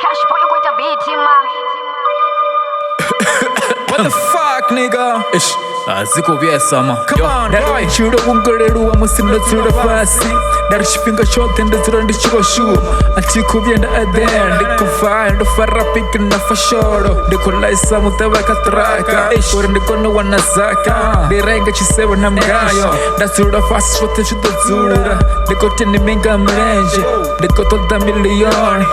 Cash boy, you got a beat him, What the fuck, nigga? Ish, ziko vyesa ma. Come on, boy. Chiro ungalelu wa musino tsura fasi. Dari shifinga shote ndezura ndichiko shuma. Achiko vyenda adhen. Ndiko fire, ndo fara piki na fashoro. Ndiko laisa mutawa katraka. Ish, ore ndiko no wanazaka. Ndirenga chisewa na mgayo. Ndazura fasi shote chuto zura. Ndiko teni minga mrenje. Ndiko toda milioni.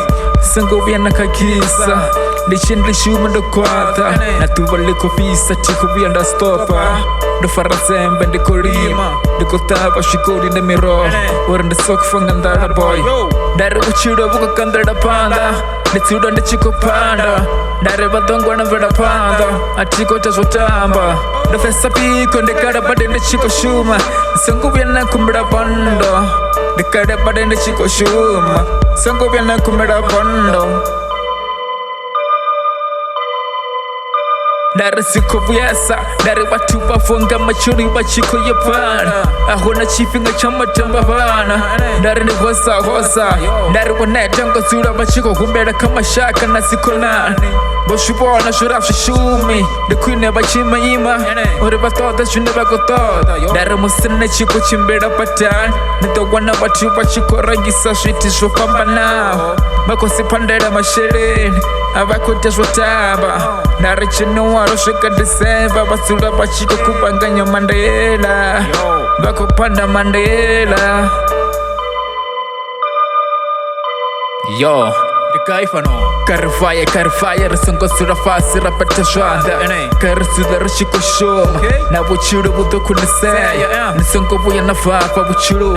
Sango vyena kakisa. Ndishindli shuma ndo kwata. Natuwa liko fisa chiko vyenda stopa. Ndo fara zembe ndiko rima. Ndiko taba shikori na miro. Ore ndisoko fanga ndara boy. Dari uchiro buka kandara panda. Nditsuda ndichiko panda. Dari badongo na veda panda. Achiko tazotamba. Ndo fesa piko ndikada bade ndichiko shuma. Sango vyena kumbira bondo. Ndikada bade ndichiko shuma. Sango vyena kumbira bondo. Dari siko vyesa, dari watu bafunga machuri bachiko yepana. Ahona chifinga chama tamba bana. Dari ni hosa, dari waneta ngozura bachiko kumbera kama shaka na siko nani. Boshubona shuraf shumi, the queen never chima ima. Ore batoda shune bagotoda. Dari musene chiko chimbera patan. Nito wana watu bachiko rangisa shiti shofamba nao. Bako sipandera mashirini, abako tezwataba. Dari chino Roshika December, basura bachiko kupanganya Mandela. Bako Phanda Mandela. Yo, the guy for no. Karfaya, Rasongo Surafasi, Rapata Shanda. Karasuda Rashiko Shoma. Na Wuchuru Budo Kunisaya. Nisongo Buyana Fapa Wuchuru.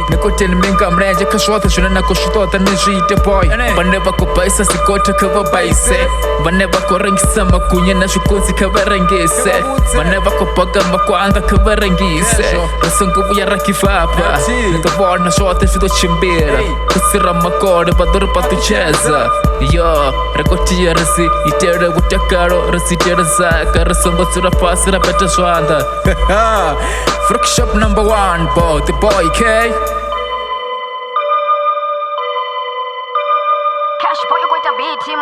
Nikotel Minga Mraja Kashwata Shuna Koshota Nijita boy. Baneva Kopaisa Sikota Kava Baise. Baneva Korang Sama Kunya Nashukozi Kavarangese. Baneva Kopaga Makwanda Kavarangese. Rasongo Buyara Kifapa. The Warna Shota Shudo Chimbera. Kusira Makore Badura Patucheza. Yo, rekotia rasi, itere wutakaro, rasi tere zaka, rasongo sura fasi, rapeta swanda. Fruit shop #1, boy, the boy, K. Cash boy, you got a beat him,